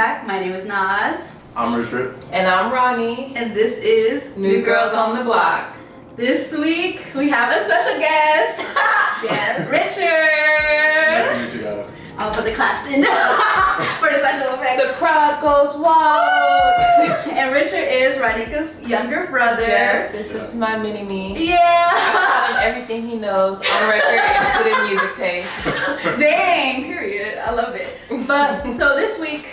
back. My name is Naz. I'm Richard. And I'm Ronnie. And this is New Girls on the Block. This week we have a special guest. Yes. Richard. Nice to meet you guys. I'll put the claps in for the special effect. The crowd goes wild. And Richard is Ronika's younger brother. Yes, this is my mini-me. I Yeah. taught him everything he knows on record and to the music taste. Dang, period. I love it. But so this week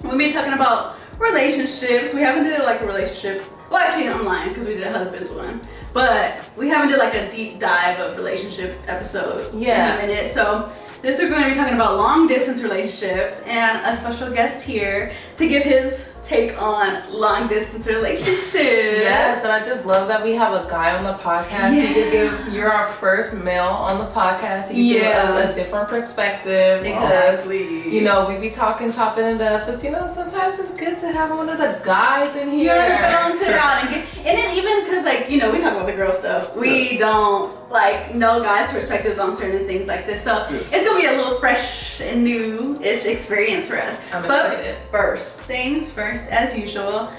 we'll be talking about relationships. We haven't did like a relationship. Well, actually online because we did a husband's one. But we haven't did like a deep dive of relationship episode in a minute. So this week we're going to be talking about long distance relationships and a special guest here to give his take on long distance relationships. Yes, and I just love that we have a guy on the podcast. You're our first male on the podcast. You give us a different perspective. Exactly. You know, we be chopping it up, but you know, sometimes it's good to have one of the guys in here. Balance it out and then even because like, you know, we talk about the girl stuff. We don't like know guys' perspectives on certain things like this. So it's gonna be a little fresh and new-ish experience for us. I'm excited. First things first, as usual,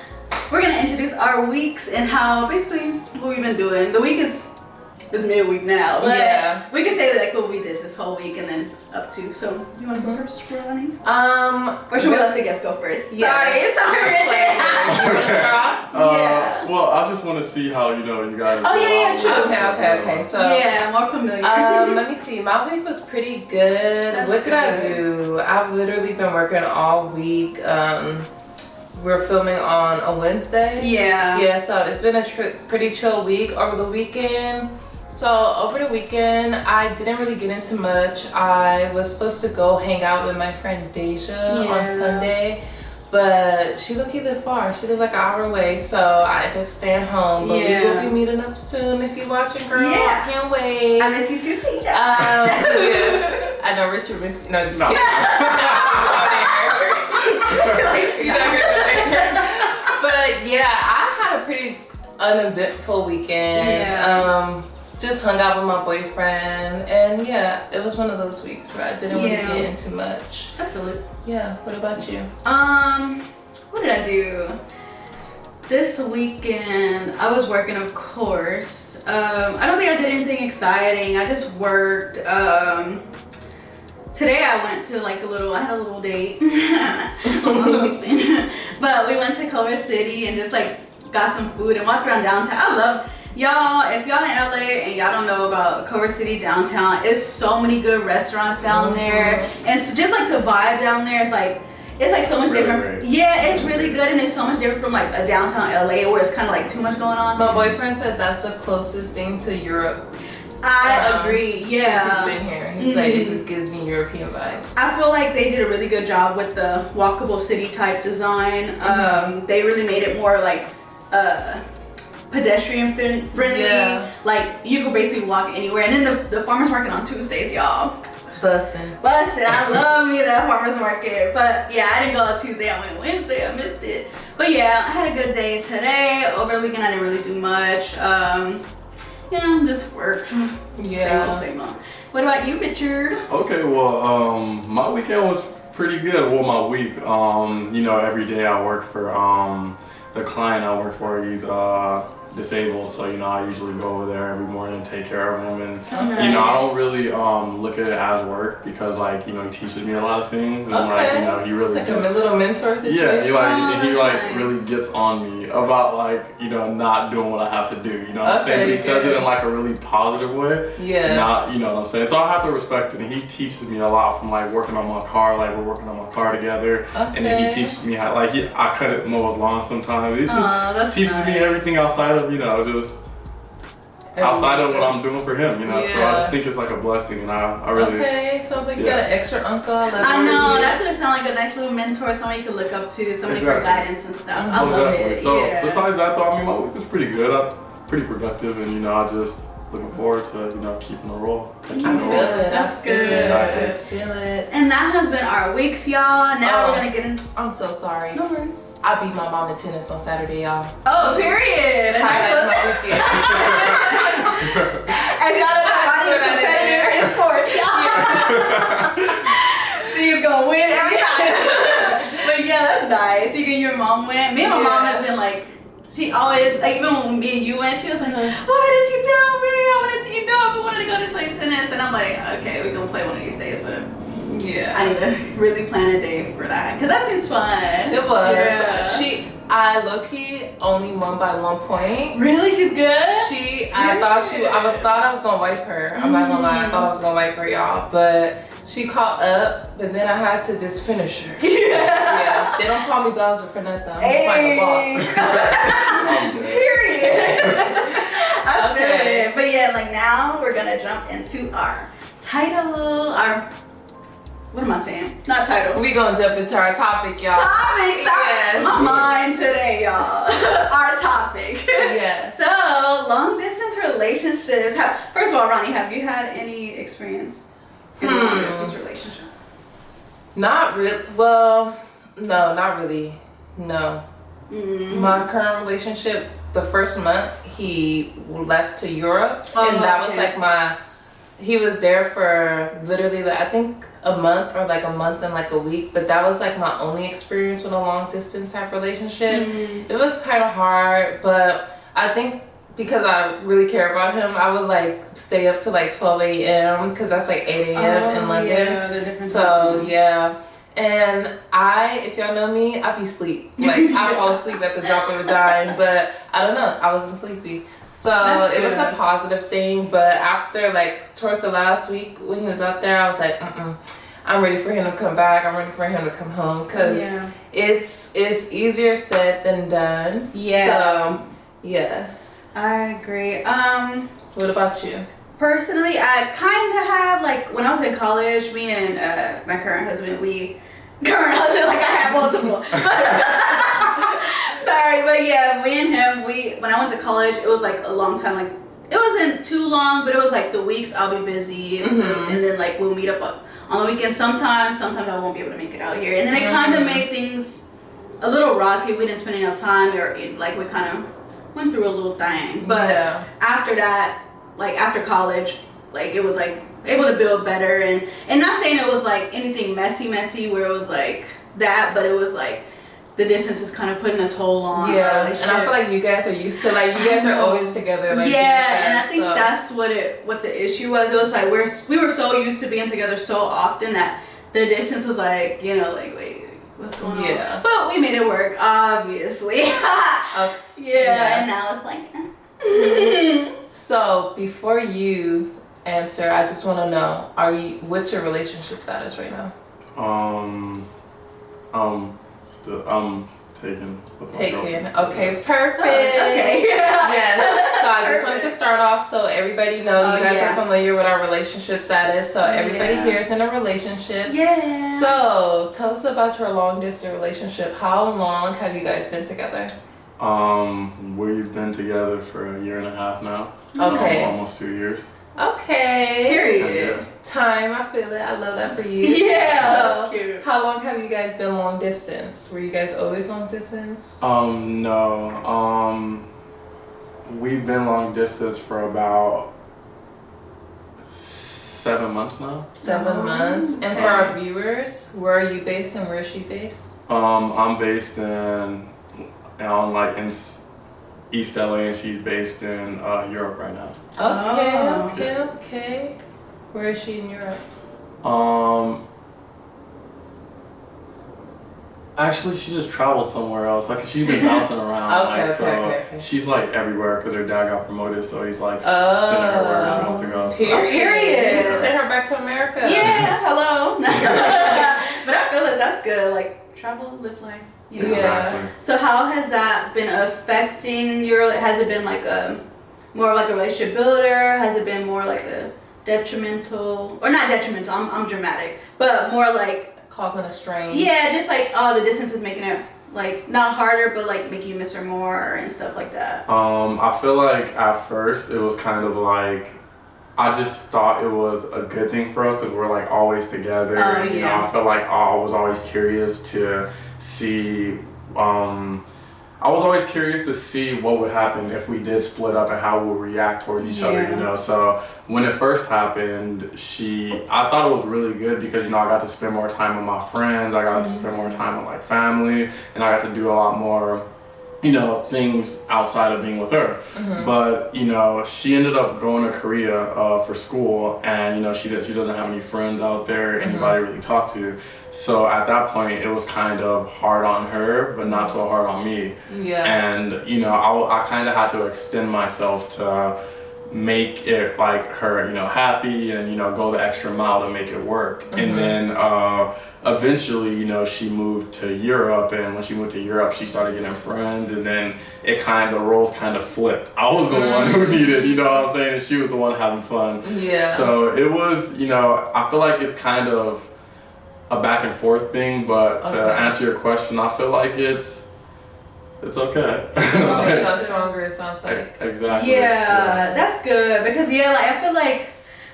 we're gonna introduce our weeks and how basically what we've been doing. The week is midweek now, but we can say like what we did this whole week and then up to. So you wanna go first, Ronnie? Or should we let the guest go first? Yes. Sorry, Richard. Well, I just want to see how you guys. True. Okay. So more familiar. let me see. My week was pretty good. That's what did I good. do? I've literally been working all week. We're filming on a Wednesday. Yeah, so it's been a pretty chill week over the weekend. So over the weekend, I didn't really get into much. I was supposed to go hang out with my friend Deja on Sunday, but she lived far. She lived like an hour away, so I ended up staying home. But we will be meeting up soon if you're watching, girl. I can't wait. I miss you too, Deja. Yes. I know Richard missed you. No, just kidding. But yeah, I had a pretty uneventful weekend. Just hung out with my boyfriend, and yeah, it was one of those weeks where I didn't really get into much. I feel it. Yeah, what about you? What did I do? This weekend, I was working, of course. I don't think I did anything exciting. I just worked. Today I went to like I had a little date with my husband. But we went to Culver City and just like got some food and walked around downtown. I love y'all, if y'all in LA and y'all don't know about Culver City downtown, it's so many good restaurants down there. And it's just like the vibe down there, it's like so much different. Great. Yeah, it's really good and it's so much different from like a downtown LA where it's kind of like too much going on. My boyfriend said that's the closest thing to Europe. I agree, Since he's been here. He's like, it just gives me European vibes. I feel like they did a really good job with the walkable city type design. They really made it more like pedestrian friendly. Like you could basically walk anywhere. And then the farmers market on Tuesdays, y'all. Bussin'. I love me that farmers market. But yeah, I didn't go on Tuesday. I went Wednesday. I missed it. But yeah, I had a good day today. Over the weekend, I didn't really do much. Just work. Same old. What about you, Richard? Okay, well, my weekend was pretty good. Well, my week, every day I work for the client I work for. He's disabled, so I usually go over there every morning and take care of him. And I don't really look at it as work because he teaches me a lot of things. And he really like a little mentor situation. Yeah, he really gets on me about not doing what I have to do. You know what I'm saying? But he says it in like a really positive way. Yeah. Not, you know what I'm saying? So I have to respect it. And he teaches me a lot from working on my car. We're working on my car together. Okay. And then he teaches me how I cut it mow his lawn sometimes. He just teaches me everything outside of just outside of what I'm doing for him, So I just think it's like a blessing, and I really. Okay, sounds like you got an extra uncle. I know, that's what it sounds like, a nice little mentor, somebody you can look up to, somebody for guidance and stuff. I love it. So besides that, though, my week was pretty good. I'm pretty productive, and I just looking forward to keeping the roll. I feel it. That's good. I feel it. And that has been our weeks, y'all. Now we're gonna get in. I'm so sorry. No worries. I beat my mom in tennis on Saturday, y'all. Oh, period. Highlight my weekend. As y'all know, Ronnie's competitive in sports. She's gonna win every time. But mom went. Me and my mom has been like, she always, like, even when me and you went, she was like, why did you tell me? I wanted to go to play tennis. And I'm like, okay, we're going to play one of these days, but yeah. I need to really plan a day for that. Because that seems fun. It was. Yeah. I low-key only won by 1 point. Really? She's good? I thought I was going to wipe her. I'm not going to lie. I thought I was going to wipe her, y'all. But she caught up, but then I had to just finish her. Yeah. They don't call me Bowser for nothing. I'm the final boss. Period. I feel it. But yeah, like now we're gonna jump into our title. What am I saying? Not title. We gonna jump into our topic, y'all. Topic. Yes. My mind today, y'all. Our topic. Yes. So long distance relationships. First of all, Ronnie, have you had any experience in a long distance relationship? Not really. Well, no, not really. No. My current relationship, the first month he left to Europe, and that was like he was there for literally I think a month or like a month and like a week, but that was like my only experience with a long distance type relationship. It was kind of hard, but I think because I really care about him, I would like stay up to like 12 a.m. because that's like 8 a.m. in London. Yeah, the different times. Yeah. And if y'all know me, I be sleep. Like I fall asleep at the drop of a dime, but I don't know, I wasn't sleepy. So it was a positive thing, but after like towards the last week when he was out there, I was like, I'm ready for him to come back. I'm ready for him to come home because it's easier said than done. Yeah. So yes. I agree. What about you? Personally, I kind of have, like, when I was in college, me and my current husband, like I have multiple. Sorry, but yeah, me and him, when I went to college, it was like a long time, like, it wasn't too long, but it was like the weeks I'll be busy, and then like we'll meet up on the weekends sometimes I won't be able to make it out here. And then it kind of made things a little rocky. We didn't spend enough time, or like we kind of went through a little thing. But after that, like after college, like it was like able to build better, and not saying it was like anything messy where it was like that, but it was like the distance is kind of putting a toll on our relationship. And I feel like you guys are used to, like, you guys are always together, like, and I think that's what the issue was. It was like we were so used to being together so often that the distance was like, you know, like, wait, what's going on? But we made it work, obviously. And now it's like So before you answer, I just want to know, what's your relationship status right now? I'm taken. Taken. Okay, perfect. Okay. Yes. So I just wanted to start off so everybody know you guys are familiar with our relationship status. So everybody here is in a relationship. Yeah. So tell us about your long distance relationship. How long have you guys been together? We've been together for 1.5 years now. Okay. Almost 2 years. Okay. Period. Time, I feel it. I love that for you. Yeah. So, that's cute. How long have you guys been long distance? Were you guys always long distance? No. We've been long distance for about 7 months now. 7 months. And for our viewers, where are you based and where is she based? I'm based in East LA, and she's based in Europe right now. Okay. Where is she in Europe? Actually, she just traveled somewhere else. Like, she's been bouncing around. She's like everywhere because her dad got promoted, so he's like sending her wherever she wants to go. Period. You need to send her back to America. Yeah, hello. But I feel like that's good. Like, travel, live life. You know? Exactly. So how has that been affecting your? Has it been like more like a relationship builder? Has it been more like a detrimental, or not detrimental? I'm dramatic, but more like causing a strain. Yeah, just like the distance is making it like not harder, but like making you miss her more and stuff like that. I feel like at first it was kind of like I just thought it was a good thing for us because we're like always together. You know, I felt like I was always curious to see I was always curious to see what would happen if we did split up and how we would react towards each other, you know. So when it first happened, I thought it was really good because, you know, I got to spend more time with my friends, I got to spend more time with like family, and I got to do a lot more, you know, things outside of being with her. But, you know, she ended up going to Korea for school, and, you know, she doesn't have any friends out there, anybody really talk to. So at that point, it was kind of hard on her, but not so hard on me. Yeah. And, you know, I kind of had to extend myself to make it like her, you know, happy and, you know, go the extra mile to make it work. And then eventually, you know, she moved to Europe, and when she moved to Europe, she started getting friends, and then the roles kind of flipped. I was the one who needed, you know what I'm saying, and she was the one having fun. Yeah. So it was, you know, I feel like it's kind of a back and forth thing, but to answer your question, I feel like it's okay. How stronger it sounds like. Exactly. Yeah, that's good because like I feel like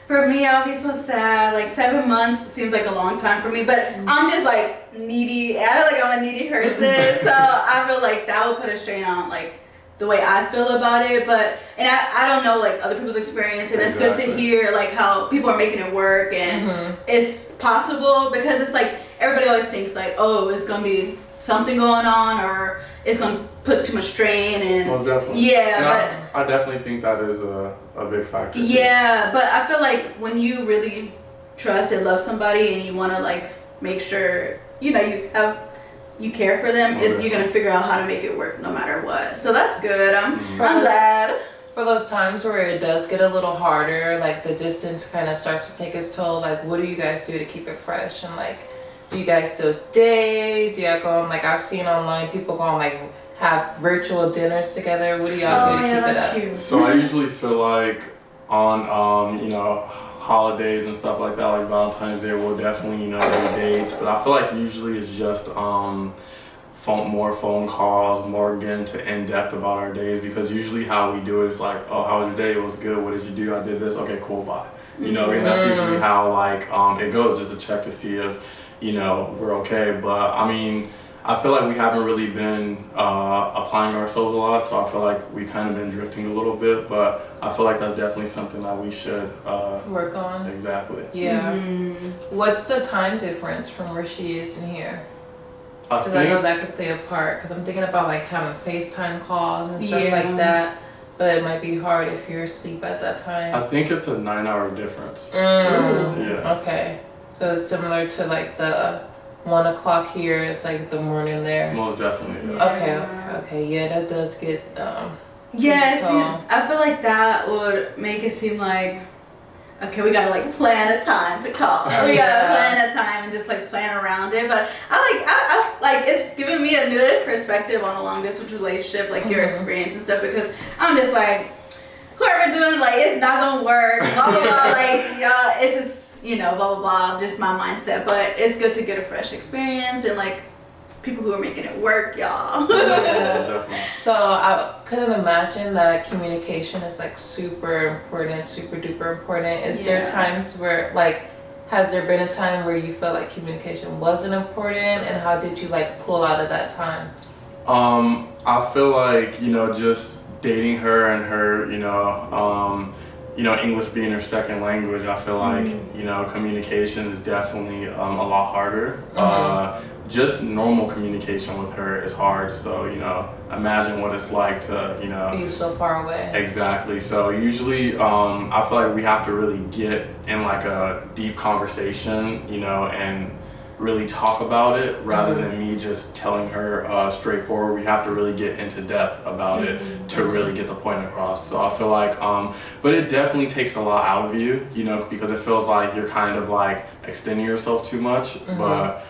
for me, I'll be so sad. Like 7 months seems like a long time for me, but I'm just like needy. I feel like I'm a needy person, so I feel like that would put a strain on like the way I feel about it. But I don't know like other people's experience, and it's good to hear like how people are making it work, and it's possible because it's like everybody always thinks like, oh, it's gonna be something going on or it's gonna put too much strain, and most definitely. Yeah, but I definitely think that is a big factor. Yeah, but I feel like when you really trust and love somebody and you want to like make sure you know you care for them, you're gonna figure out how to make it work no matter what. So that's good. I'm glad. For those times where it does get a little harder, like the distance kind of starts to take its toll, like what do you guys do to keep it fresh? And like, do you guys still date? Do y'all go on, like I've seen online people go on like have virtual dinners together? What do y'all do to keep it up? Cute. So I usually feel like on you know, holidays and stuff like that, like Valentine's Day, we'll definitely, you know, do dates. But I feel like usually it's just more phone calls, more getting to in depth about our days, because usually how we do it is like, oh, how was your day? It was good. What did you do? I did this. Okay, cool, bye. You know, and that's usually how like it goes, just to check to see if, you know, we're okay. But I mean, I feel like we haven't really been applying ourselves a lot, so I feel like we kind of been drifting a little bit, but I feel like that's definitely something that we should work on. Exactly. Yeah. What's the time difference from where she is and here? Because I know that could play a part, because I'm thinking about like having FaceTime calls and stuff like that, but it might be hard if you're asleep at that time. I think it's a 9-hour difference. Yeah. Okay. So it's similar to like the 1 o'clock here, it's like the morning there. Most definitely. Yeah. Okay. Yeah, that does get I feel like that would make it seem like, okay, we gotta like plan a time to call. We gotta plan a time and just like plan around it. But I like it's giving me a new perspective on a long distance relationship, like your experience and stuff, because I'm just like, whoever doing like it's not gonna work, blah blah blah, like y'all, it's just, you know, blah blah blah, just my mindset. But it's good to get a fresh experience and like people who are making it work, y'all. So I couldn't imagine that communication is like super important, super duper important. Is there times where like, has there been a time where you felt like communication wasn't important, and how did you like pull out of that time? I feel like, you know, just dating her and her, you know, English being her second language, I feel like, you know, communication is definitely a lot harder. Just normal communication with her is hard, so, you know, imagine what it's like to, you know, be so far away. Exactly. So usually I feel like we have to really get in like a deep conversation, you know, and really talk about it rather than me just telling her straightforward. We have to really get into depth about it to really get the point across. So I feel like but it definitely takes a lot out of you, you know, because it feels like you're kind of like extending yourself too much. But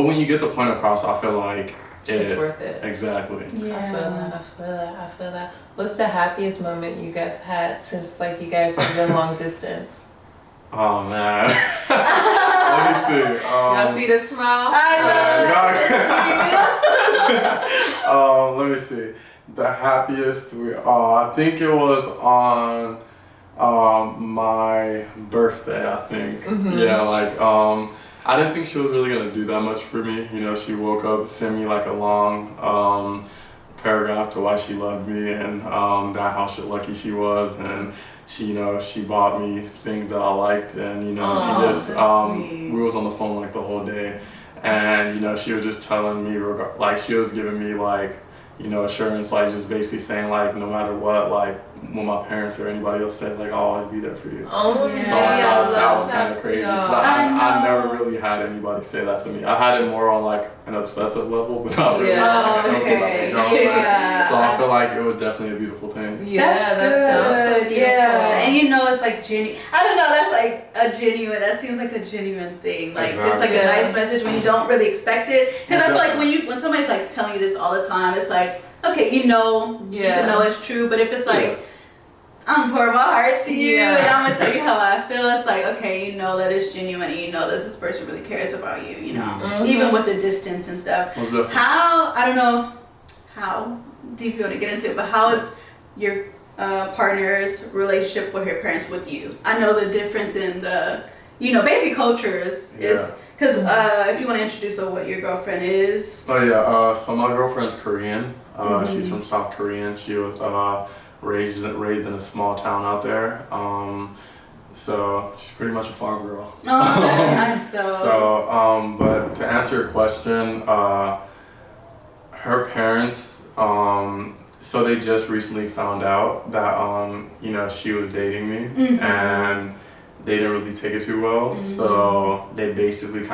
when you get the point across, I feel like it's worth it. Exactly. Yeah. I feel that. What's the happiest moment you guys had since like you guys have been long distance? Oh man. Let me see. Y'all see the smile? Let me see. The happiest I think it was on my birthday, I think. Yeah, like I didn't think she was really gonna do that much for me. You know, she woke up, sent me like a long paragraph to why she loved me and that how lucky she was, and she, you know, she bought me things that I liked, and you know, she just we was on the phone like the whole day, and you know, she was just telling me like she was giving me like, you know, assurance, like just basically saying like no matter what, like when my parents or anybody else said, like I'll always be there for you. Oh yeah. So I thought that was that kind of crazy. I never really had anybody say that to me. I had it more on like an obsessive level, but not really. Yeah. Oh, okay. Yeah. So I feel like it was definitely a beautiful thing. Yeah, that sounds so beautiful. Yeah, and you know it's like genuine. I don't know. That's like a genuine. That seems like a genuine thing. Like just like a nice message when you don't really expect it. Because I feel like when somebody's like telling you this all the time, it's like, okay, you know, you can know it's true. But if it's like, I'm pouring my heart to you, and I'm gonna tell you how I feel, it's like, okay, you know that it's genuine, and you know that this person really cares about you. You know, even with the distance and stuff. How, I don't know how deep you want to get into it, but how is your partner's relationship with her parents with you? I know the difference in the, you know, basic cultures is. Because if you want to introduce what your girlfriend is. Oh yeah, so my girlfriend's Korean. She's from South Korea. She was raised in a small town out there. So she's pretty much a farm girl. Oh, that's nice though. So, but to answer your question, her parents, so they just recently found out that, you know, she was dating me, and they didn't really take it too well. So they basically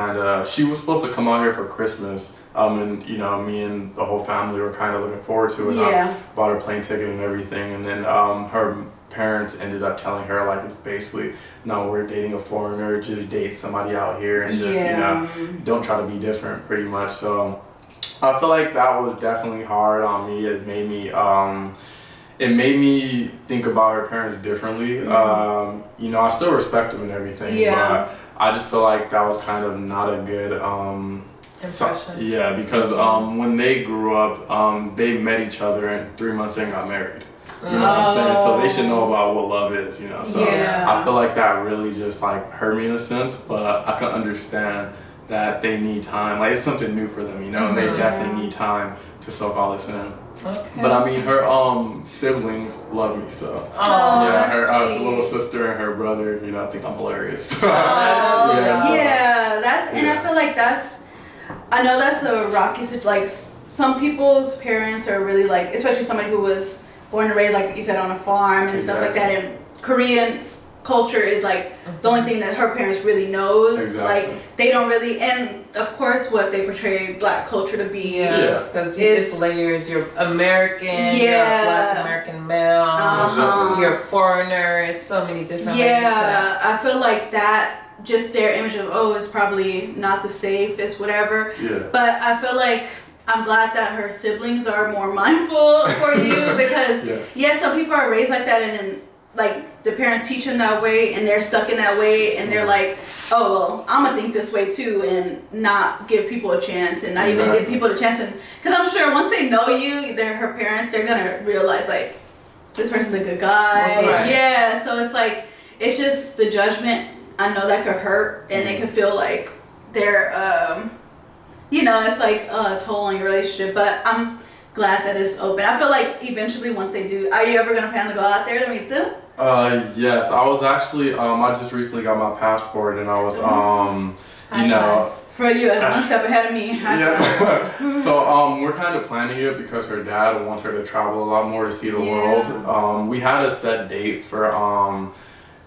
she was supposed to come out here for Christmas, and you know, me and the whole family were kind of looking forward to it. I bought her plane ticket and everything, and then her parents ended up telling her like it's basically, no, we're dating a foreigner, just date somebody out here and just you know, don't try to be different, pretty much. So I feel like that was definitely hard on me. It made me think about her parents differently. You know, I still respect them and everything, but I just feel like that was kind of not a good impression. Because when they grew up, they met each other and 3 months in got married. You know what I'm saying? So they should know about what love is, you know. So I feel like that really just like hurt me in a sense, but I can understand that they need time. Like it's something new for them, you know, and they definitely need time to soak all this in. Okay. But I mean, her siblings love me, so her little sister and her brother, you know, I think I'm hilarious. That's and I feel like I know that's a rocky situation. Like some people's parents are really like, especially somebody who was born and raised, like you said, on a farm and stuff like that. And Korean culture is like the only thing that her parents really knows. Like they don't really, and of course what they portray Black culture to be. Because you just layers. You're American. You're Black American male. You're a foreigner. It's so many different layers. I feel like that. Just their image of it's probably not the safest, whatever. But I feel like I'm glad that her siblings are more mindful for you because some people are raised like that, and then like the parents teach them that way, and they're stuck in that way, and they're like, oh well, I'm gonna think this way too, and not give people a chance, and not even give people a chance. And because I'm sure once they know you, her parents, they're gonna realize like this person's a good guy. So it's like it's just the judgment. I know that could hurt, and they can feel like they're, you know, it's like a toll on your relationship. But I'm glad that it's open. I feel like eventually, once they do, are you ever gonna plan to go out there to meet them? Yes, I was actually. I just recently got my passport, and I was, you know. For you, one step ahead of me. So we're kind of planning it because her dad wants her to travel a lot more to see the world. We had a set date for.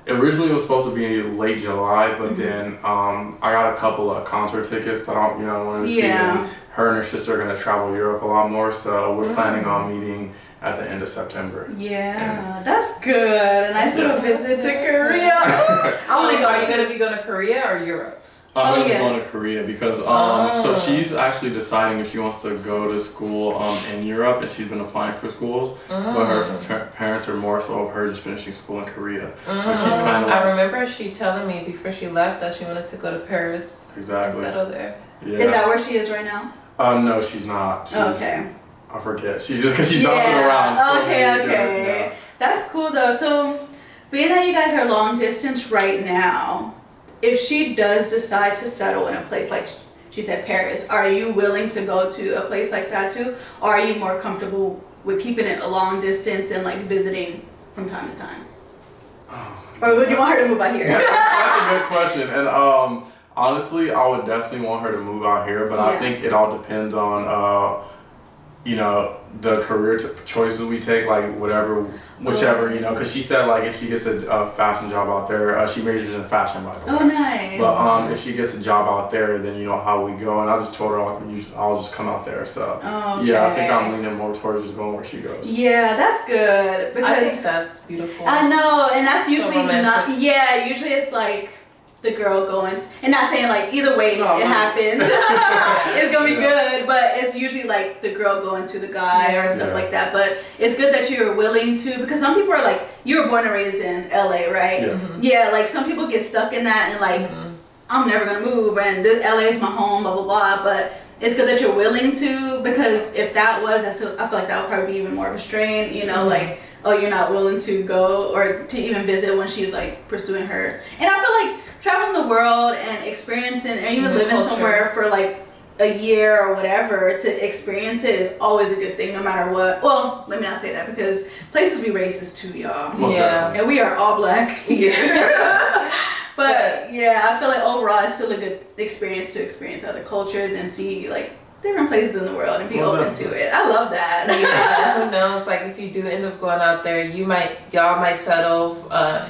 Originally it was supposed to be late July, but then I got a couple of concert tickets that I wanted to see. And her and her sister are going to travel Europe a lot more, so we're planning on meeting at the end of September. That's good. A nice little visit to Korea. Are you going to be going to Korea or Europe? I'm going to go to Korea because so she's actually deciding if she wants to go to school in Europe, and she's been applying for schools, but her parents are more so of her just finishing school in Korea. She's kind of I remember she telling me before she left that she wanted to go to Paris and settle there. Is that where she is right now? No, she's not. I forget. She's just because she's bouncing around. Okay. That's cool though. So being that you guys are long distance right now, if she does decide to settle in a place like she said Paris, are you willing to go to a place like that too, or are you more comfortable with keeping it a long distance and like visiting from time to time? Or would you want her to move out here? That's a good question. And honestly, I would definitely want her to move out here, but I think it all depends on you know, the career choices we take, like whichever, you know, because she said like if she gets a fashion job out there, she majors in fashion, by the way. Oh, nice. But if she gets a job out there, then you know how we go, and I just told her I'll just come out there. So yeah, I think I'm leaning more towards just going where she goes. Yeah, that's good because I think that's beautiful. I know, and that's usually so not. Yeah, usually it's like the girl going, and not saying like either way it happens, it's gonna be good, but it's usually like the girl going to the guy or stuff like that. But it's good that you're willing to, because some people are like, you were born and raised in LA, right? Yeah, like some people get stuck in that and like, I'm never gonna move, and this LA is my home, blah blah blah. But it's good that you're willing to, because if that was, I feel like that would probably be even more of a strain, you know, like, oh, you're not willing to go or to even visit when she's like pursuing her. And I feel like traveling the world and experiencing, and even living somewhere for like a year or whatever, to experience it is always a good thing, no matter what. Well, let me not say that, because places be racist too, y'all. Yeah. And we are all black here. But yeah, I feel like overall it's still a good experience to experience other cultures and see like different places in the world and be open to it. I love that. Yeah, who knows? Like if you do end up going out there, y'all might settle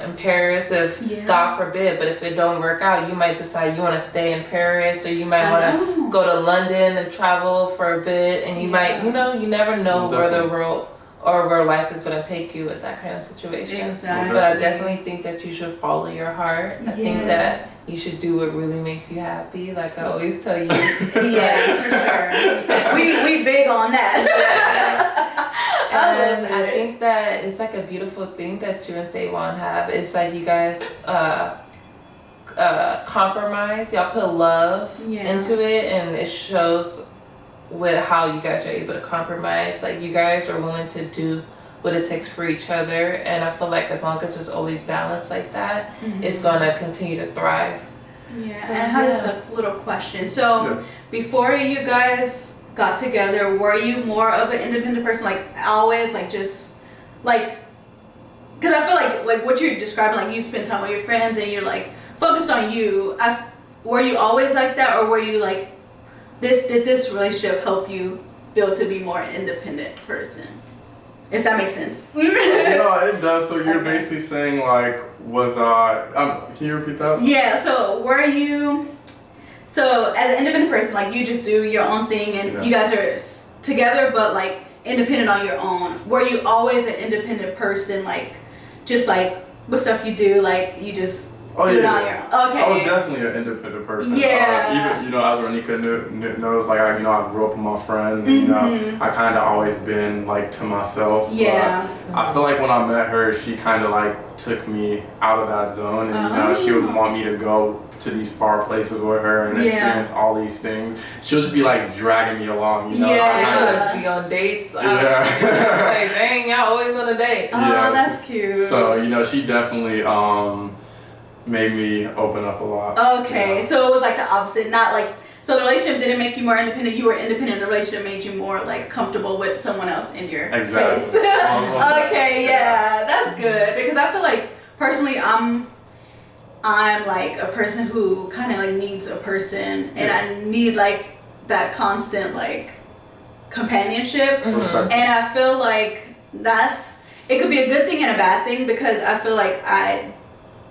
in Paris if God forbid. But if it don't work out, you might decide you want to stay in Paris, or you might want to go to London and travel for a bit. And you might, you know, you never know where the world or where life is going to take you with that kind of situation. Exactly. But I definitely think that you should follow your heart. I think that you should do what really makes you happy. Like I always tell you. Yeah, for sure. We big on that. And I think that it's like a beautiful thing that you and Saywan have. It's like you guys compromise. Y'all put love into it, and it shows with how you guys are able to compromise. Like you guys are willing to do what it takes for each other, and I feel like as long as there's always balance like that, it's gonna continue to thrive. Yeah, so, and I have just a little question. So before you guys got together, were you more of an independent person, like always, like just like, because I feel like what you're describing, like you spend time with your friends and you're like focused on you. Were you always like that, or were you like, did this relationship help you build to be more an independent person? If that makes sense. No, it does. So you're basically saying like, can you repeat that? Yeah, so were you, so as an independent person, like you just do your own thing and you guys are together but like independent on your own. Were you always an independent person, like just like with stuff you do, like you just do it on your own? Okay. I was definitely an independent person. Yeah. Even, you know, as Ronika knows, like I grew up with my friends, and, you know, I kind of always been like to myself. Yeah. But I feel like when I met her, she kind of like took me out of that zone, and you know, she would want me to go to these far places with her and experience all these things. She'll just be like dragging me along, you know. Yeah, be on dates. Like, dang, y'all always on a date. Oh, that's cute. So, you know, she definitely made me open up a lot. Okay, you know? So it was like the opposite, not like, so the relationship didn't make you more independent, you were independent, the relationship made you more like comfortable with someone else in your space. Okay, yeah, that's good, because I feel like personally I'm like a person who kind of like needs a person, and I need like that constant like companionship, and I feel like it could be a good thing and a bad thing, because I feel like I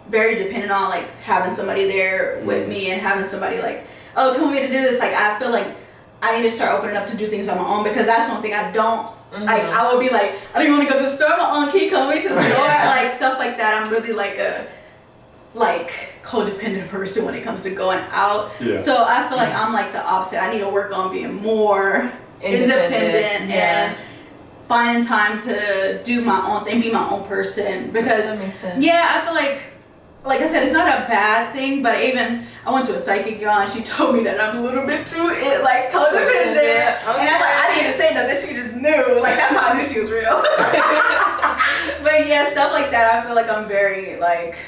very dependent on like having somebody there with me and having somebody like, oh, come with me to do this. Like I feel like I need to start opening up to do things on my own, because that's one thing I don't like. I would be like, I don't even want to go to the store on my own. Can you come with me to the store? Like stuff like that. I'm really like a codependent person when it comes to going out. So I feel like I'm like the opposite. I need to work on being more independent and finding time to do my own thing, be my own person, because that makes sense. I feel like I said, it's not a bad thing, but I went to a psychic, y'all, and she told me that I'm a little bit too codependent. And I didn't even say nothing, she just knew. Like that's how I knew she was real. But yeah, stuff like that, I feel like I'm very like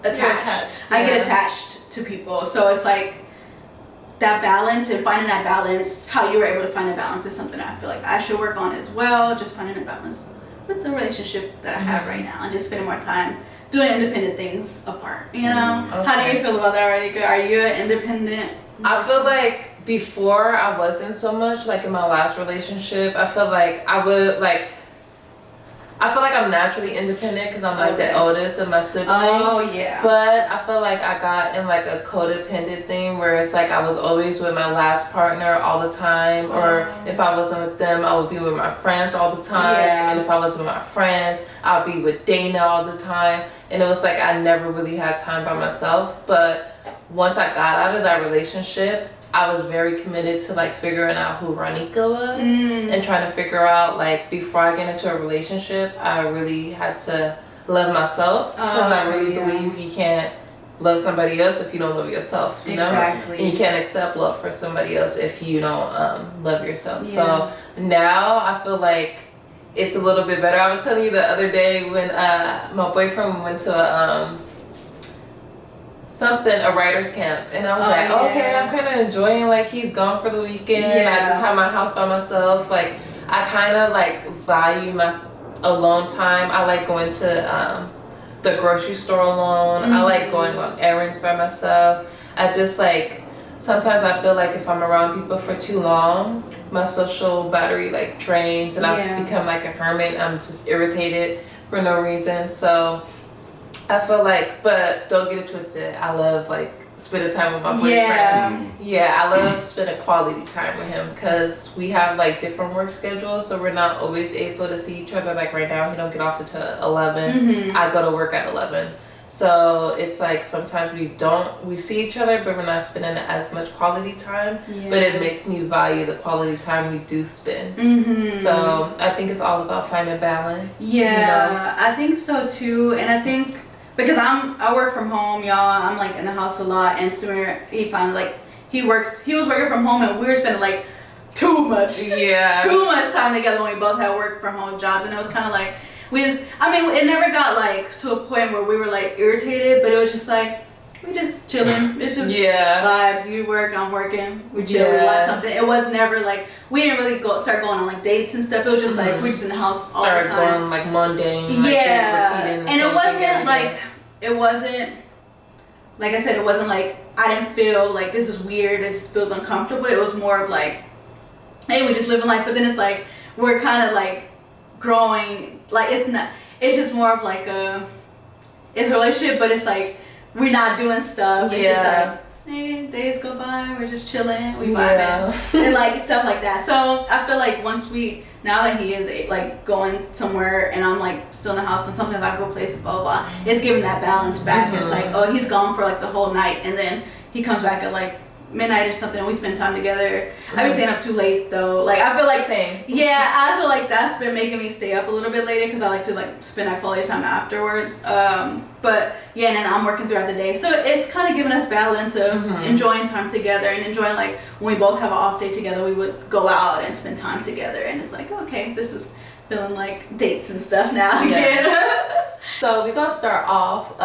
attached. I get attached to people. So it's like that balance and finding that balance, how you were able to find a balance is something I feel like I should work on as well. Just finding a balance with the relationship that I have right now and just spending more time doing independent things apart. You know? Okay. How do you feel about that, Radhika? Are you an independent person? I feel like before I wasn't so much, like in my last relationship, I feel like I'm naturally independent because I'm like the oldest of my siblings. Oh yeah. But I feel like I got in like a codependent thing where it's like I was always with my last partner all the time, or if I wasn't with them, I would be with my friends all the time. Yeah. And if I wasn't with my friends, I'll be with Dana all the time. And it was like I never really had time by myself. But once I got out of that relationship, I was very committed to like figuring out who Ronika was and trying to figure out like before I get into a relationship, I really had to love myself because I really believe you can't love somebody else if you don't love yourself. You know? And you can't accept love for somebody else if you don't love yourself. Yeah. So now I feel like it's a little bit better. I was telling you the other day when my boyfriend went to a writer's camp, and I was okay, I'm kind of enjoying like he's gone for the weekend. I just have my house by myself. Like I kind of like value my alone time. I like going to the grocery store alone. I like going on errands by myself. I just like sometimes I feel like if I'm around people for too long, my social battery like drains and I've become like a hermit. I'm just irritated for no reason. So I feel like, but don't get it twisted, I love like spending time with my boyfriend. I love spending quality time with him because we have like different work schedules, so we're not always able to see each other. Like right now, he don't get off until 11. I go to work at 11. So it's like sometimes we see each other, but we're not spending as much quality time. But it makes me value the quality time we do spend. So I think it's all about finding balance. I think so too. And I think because I work from home, y'all. I'm like in the house a lot, and Samir, he was working from home, and we were spending like too much time together when we both had work from home jobs, and it was kind of like it never got like to a point where we were like irritated, but it was just like we just chilling. It's just vibes. You work, I'm working. We chill. We watch something. It was never like we didn't really start going on like dates and stuff. It was just like we're just in the house all the time. Started going like mundane. Like, and it wasn't like I said. It wasn't like I didn't feel like this is weird. It just feels uncomfortable. It was more of like, hey, we just living life. But then it's like we're kind of like growing. Like it's just more of like it's a relationship, but it's like we're not doing stuff. It's just like, hey, days go by, we're just chilling, we vibing, and like stuff like that. So I feel like now that he is like going somewhere and I'm like still in the house, and sometimes I go places, blah blah blah, it's giving that balance back. It's like, oh, he's gone for like the whole night, and then he comes back at like midnight or something, and we spend time together. I've been staying up too late though. Like I feel like I feel like that's been making me stay up a little bit later because I like to like spend that quality time afterwards. But and then I'm working throughout the day, so it's kind of giving us balance of enjoying time together and enjoying like when we both have an off day together, we would go out and spend time together, and it's like, okay, this is feeling like dates and stuff now again. So we're gonna start off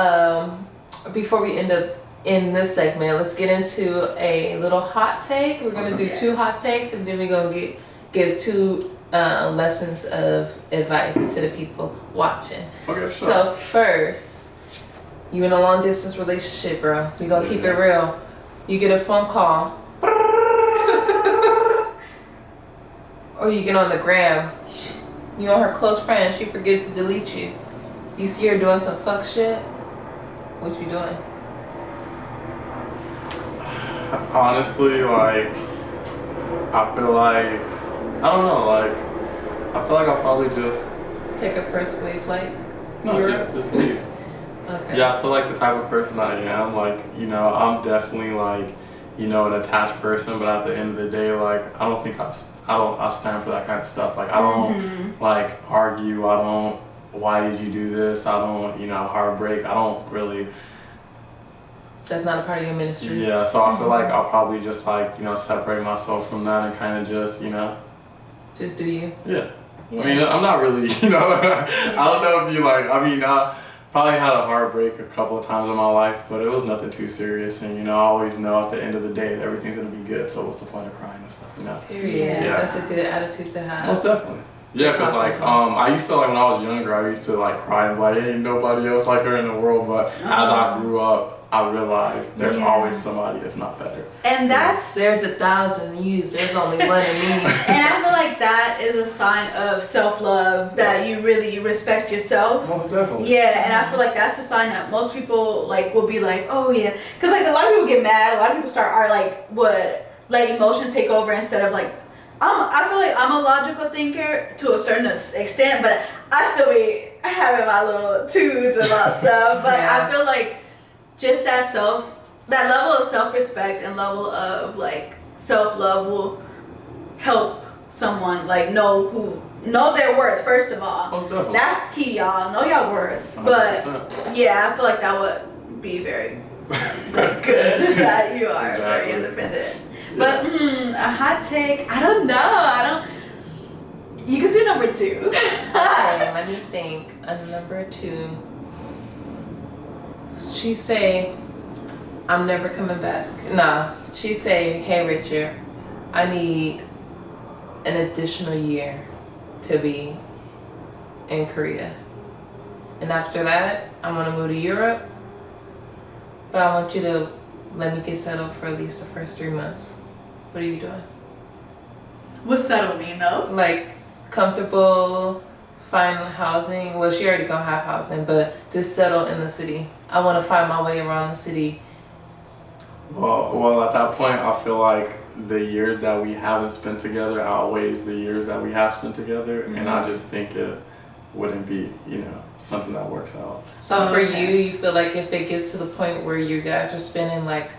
before we end up in this segment, let's get into a little hot take. We're going to do 2 hot takes, and then we're going to give 2 lessons of advice to the people watching. Okay, sure. So first, you in a long distance relationship, bro. We're going to keep it real. You get a phone call. Or you get on the gram. You on her close friend. She forget to delete you. You see her doing some fuck shit. What you doing? Honestly, like, I feel like, I don't know, like, I feel like I'll probably just take a first wave flight to no, Europe? just leave. Okay. Yeah, I feel like the type of person I am, like, you know, I'm definitely like, you know, an attached person, but at the end of the day, like, I don't think I stand for that kind of stuff. Like, I don't like argue. I don't, why did you do this? I don't, you know, heartbreak. I don't really. That's not a part of your ministry. Yeah, so I feel like I'll probably just like, you know, separate myself from that and kind of just, you know. Just do you? Yeah. I mean, I'm not really, you know, I don't know if you like, I mean, probably had a heartbreak a couple of times in my life, but it was nothing too serious. And, you know, I always know at the end of the day, everything's going to be good. So what's the point of crying and stuff, you know? Period. Yeah. That's a good attitude to have. Most definitely. Yeah, because like I used to, like when I was younger, I used to like cry and like ain't nobody else like her in the world. But as I grew up, I realized there's always somebody, if not better. And that's there's 1,000 yous. There's only one in me. And I feel like that is a sign of self-love, that you really respect yourself. Most definitely. Yeah, and I feel like that's a sign that most people like will be like, oh yeah, because like a lot of people get mad. A lot of people are like let emotions take over instead of like. I feel like I'm a logical thinker to a certain extent, but I still be having my little tudes about stuff. But I feel like just that level of self-respect and level of like self-love will help someone like know their worth. First of all, that's key, y'all. Know your worth. 100%. But yeah, I feel like that would be very good that you are very independent. But a hot take, I don't know. You could do number 2. Okay, let me think. Number 2. She say, I'm never coming back. Nah. She say, hey Richard, I need an additional year to be in Korea. And after that, I'm gonna move to Europe. But I want you to let me get settled for at least the first 3 months. What are you doing? What's settle mean though? Like comfortable, find housing. Well, she already gonna have housing, but just settle in the city. I want to find my way around the city. Well, at that point, I feel like the years that we haven't spent together outweighs the years that we have spent together, and I just think it wouldn't be, you know, something that works out. So for you feel like if it gets to the point where you guys are spending like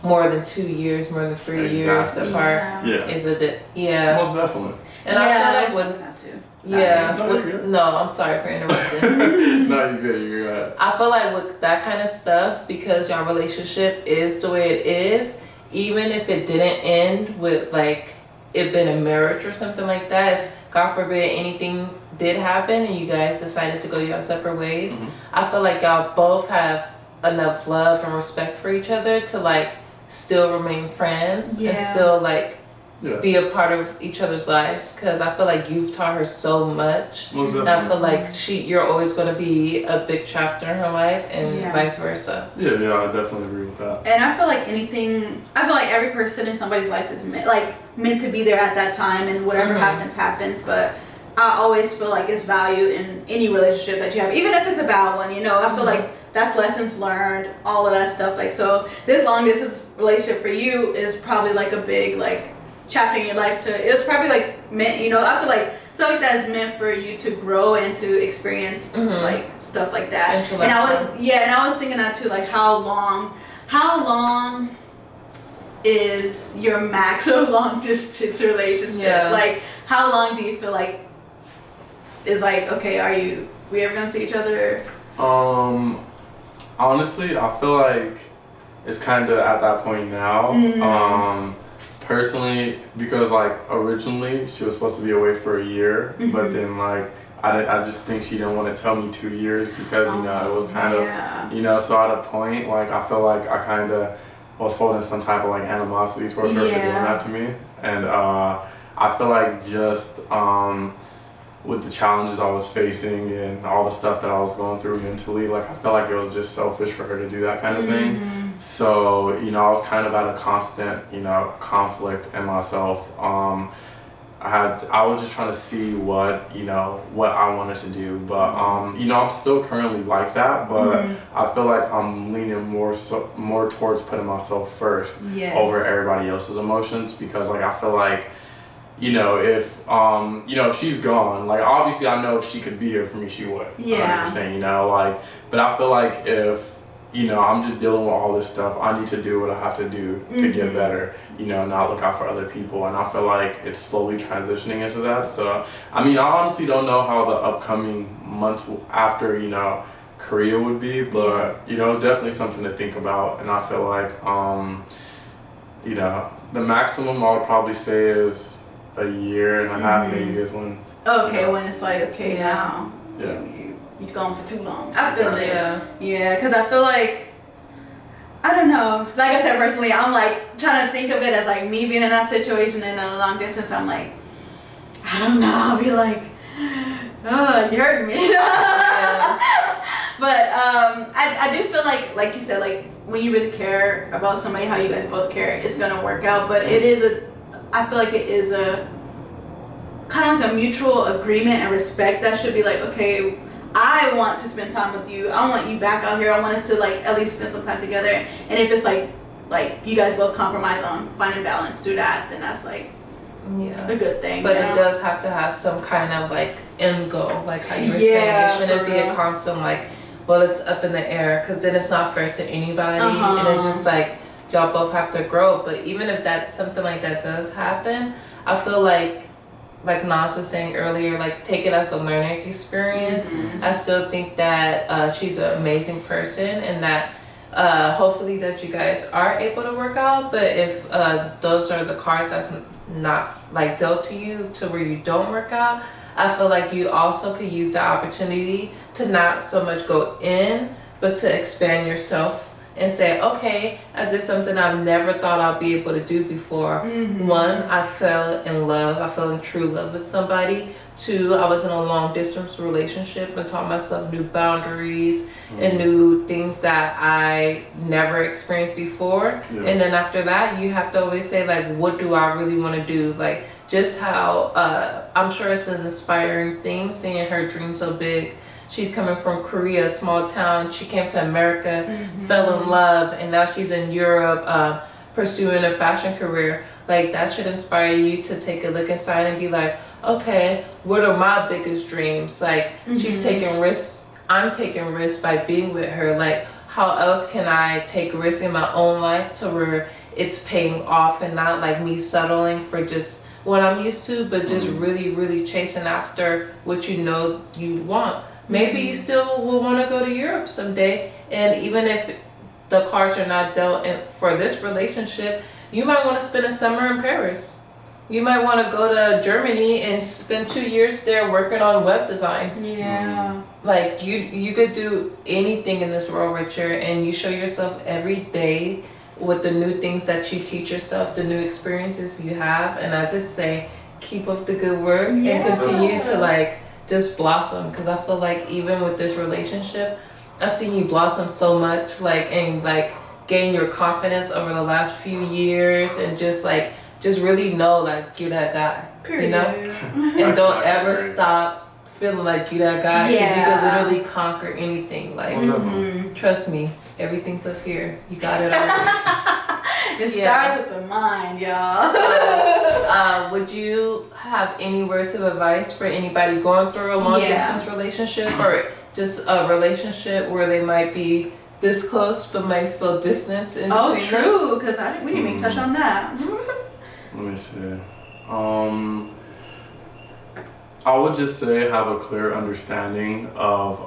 more than 2 years, more than 3 years apart, is it? Most definitely. And I feel like no, I'm sorry for interrupting. No, you're good. You're good. I feel like with that kind of stuff, because your relationship is the way it is, even if it didn't end with like it been a marriage or something like that, if God forbid anything did happen and you guys decided to go your separate ways, I feel like y'all both have enough love and respect for each other to like still remain friends and still like be a part of each other's lives, because I feel like you've taught her so much, and I feel like you're always going to be a big chapter in her life, and vice versa. Yeah, I definitely agree with that. And I feel like every person in somebody's life is meant to be there at that time, and whatever happens. But I always feel like it's value in any relationship that you have, even if it's a bad one. You know, I feel like that's lessons learned, all of that stuff. Like, so this long distance relationship for you is probably like a big like chapter in your life it was probably like meant, you know, I feel like stuff like that is meant for you to grow and to experience like stuff like that. And I was thinking that too, like how long is your max of long distance relationship? Like how long do you feel like is like, okay, we ever gonna see each other? Honestly, I feel like it's kind of at that point now. Personally, because like originally she was supposed to be away for a year, but then like I just think she didn't want to tell me 2 years because you know it was kind of you know, so at a point like I feel like I kind of was holding some type of like animosity towards her for doing that to me, and I feel like just with the challenges I was facing and all the stuff that I was going through mentally, like I felt like it was just selfish for her to do that kind of thing. So, you know, I was kind of at a constant, you know, conflict in myself. I was just trying to see what I wanted to do, but you know, I'm still currently like that, but I feel like I'm leaning more towards putting myself first over everybody else's emotions, because like I feel like, you know, if she's gone, like obviously I know if she could be here for me, she would. 100%, you know, like, but I feel like if, you know, I'm just dealing with all this stuff, I need to do what I have to do to get better, you know, not look out for other people. And I feel like it's slowly transitioning into that. So, I mean, I honestly don't know how the upcoming months after, you know, Korea would be, but, you know, definitely something to think about. And I feel like, you know, the maximum I would probably say is a year and a half, maybe is when. Okay, when it's like, okay, now. Yeah. you're gone for too long. I feel it. Yeah, because I feel like, I don't know. Like I said, personally, I'm like trying to think of it as like me being in that situation in a long distance. I'm like, I don't know. I'll be like, oh, you hurt me. But I do feel like you said, like when you really care about somebody, how you guys both care, it's gonna work out. But I feel like it is a kind of like a mutual agreement and respect that should be like, okay, I want to spend time with you. I want you back out here. I want us to like at least spend some time together. And if it's like you guys both compromise on finding balance through that, then that's like a good thing. But it does have to have some kind of like end goal, like how you were saying. It shouldn't be a constant like, well, it's up in the air, because then it's not fair to anybody. And it's just like y'all both have to grow. But even if that something like that does happen, I feel like Nas was saying earlier, like take it as a learning experience. I still think that she's an amazing person, and that hopefully that you guys are able to work out. But if those are the cards that's not like dealt to you to where you don't work out, I feel like you also could use the opportunity to not so much go in, but to expand yourself and say, okay, I did something I've never thought I'd be able to do before. One, I fell in love. I fell in true love with somebody. Two, I was in a long distance relationship and taught myself new boundaries and new things that I never experienced before. And then after that, you have to always say, like, what do I really want to do? Like, just how, I'm sure it's an inspiring thing seeing her dream so big. She's coming from Korea, a small town. She came to America, fell in love, and now she's in Europe pursuing a fashion career. Like, that should inspire you to take a look inside and be like, okay, what are my biggest dreams? Like, she's taking risks. I'm taking risks by being with her. Like, how else can I take risks in my own life to where it's paying off and not like me settling for just what I'm used to, but just really, really chasing after what you know you want. Maybe you still will want to go to Europe someday, and even if the cards are not dealt in for this relationship, you might want to spend a summer in Paris. You might want to go to Germany and spend 2 years there working on web design. Like you could do anything in this world, Richard, and you show yourself every day with the new things that you teach yourself, the new experiences you have. And I just say, keep up the good work and continue to like just blossom, because I feel like even with this relationship, I've seen you blossom so much, like, and like gain your confidence over the last few years, and just really know like you're that guy. Period. You know, and don't ever stop feeling like you that guy, because you can literally conquer anything. Like, trust me, everything's up here. You got it already. It starts with the mind, y'all. So, would you have any words of advice for anybody going through a long distance relationship, or just a relationship where they might be this close but might feel distance in between? True, because we didn't even touch on that. Let me see. I would just say have a clear understanding of,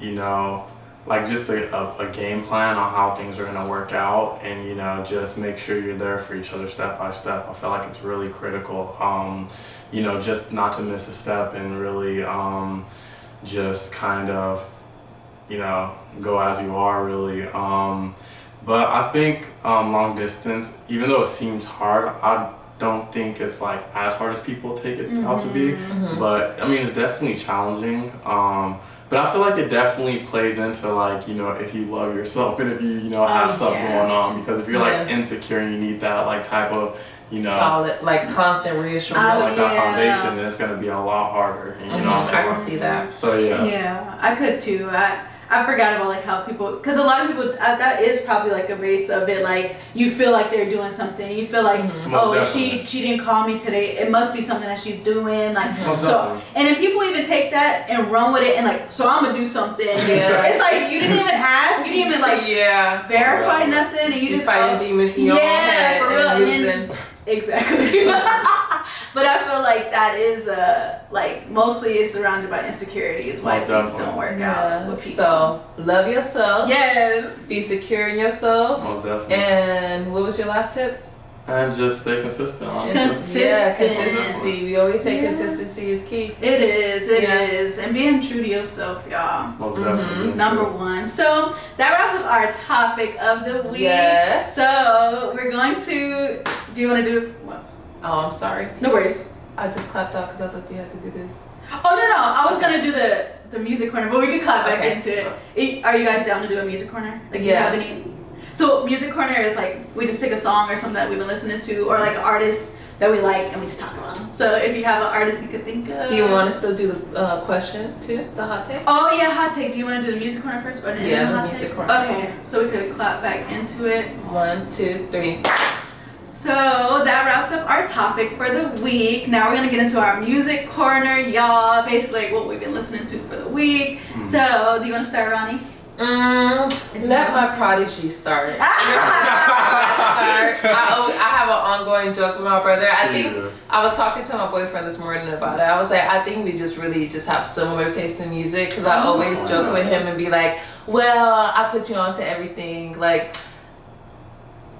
you know, like just a game plan on how things are gonna work out, and you know, just make sure you're there for each other step by step. I feel like it's really critical, you know, just not to miss a step, and really just kind of, you know, go as you are really. But I think long distance, even though it seems hard, I don't think it's like as hard as people take it out to be. But I mean, it's definitely challenging. But I feel like it definitely plays into like, you know, if you love yourself and if you know, have stuff going on. Because if you're like insecure and you need that like type of, you know, solid, like constant reassurance, like that foundation, then it's gonna be a lot harder. You know, I can see that. So yeah. Yeah, I could too. I forgot about like how people, because a lot of people, that is probably like a base of it. Like you feel like they're doing something. You feel like, oh, she didn't call me today. It must be something that she's doing. Like so, and then people even take that and run with it and like, so I'm gonna do something. It's like you didn't even ask. You didn't even like verify nothing, and you just fighting demons in your own head for real. And then, exactly. But I feel like that is like mostly it's surrounded by insecurity is why things don't work out with people. So love yourself. Yes. Be secure in yourself. Most definitely. And what was your last tip? And just stay consistent, honestly. Yeah, consistency. We always say consistency is key. It is. And being true to yourself, y'all. Most definitely. Number one. So that wraps up our topic of the week. Yes. So we're going to, do you want to do what? Oh, I'm sorry. No worries. I just clapped out because I thought you had to do this. Oh, no. I was going to do the music corner, but we can clap back into it. Are you guys down to do a music corner? Like, do you have any? So music corner is like, we just pick a song or something that we've been listening to, or like an artist that we like, and we just talk about them. So if you have an artist you could think of. Do you want to still do the question too, the hot take? Oh yeah, hot take. Do you want to do the music corner first, or the hot music take? Corner? Okay, so we could clap back into it. 1, 2, 3. So that wraps up our topic for the week. Now we're gonna get into our music corner, y'all. Basically, like what we've been listening to for the week. So, do you want to start, Ronnie? Let my prodigy start. I have an ongoing joke with my brother. I think I was talking to my boyfriend this morning about it. I was like, I think we just really just have similar taste in music, because I always joke with him and be like, well, I put you on to everything. Like,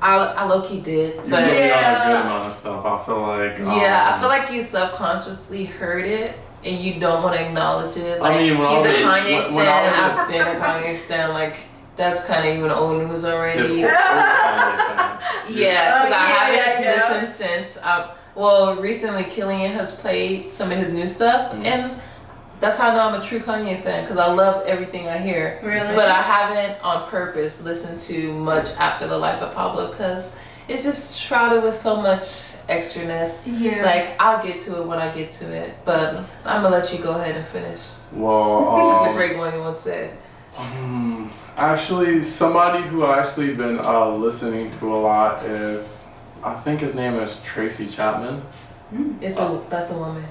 I low-key did. You put me on a good amount of stuff. I feel like I feel like you subconsciously heard it and you don't want to acknowledge it. Like, I mean, he's a Kanye stan. I've been a Kanye stan. Like, that's kind of even old news already. Because I haven't listened since. Recently Killian has played some of his new stuff, and that's how I know I'm a true Kanye fan, because I love everything I hear. Really? But I haven't on purpose listened to much after the life of Pablo, because it's just shrouded with so much extraness. Yeah. Like, I'll get to it when I get to it, but I'm gonna let you go ahead and finish. Well, That's a great one you once said. Actually, somebody who I've actually been listening to a lot is, I think his name is Tracy Chapman. That's a woman.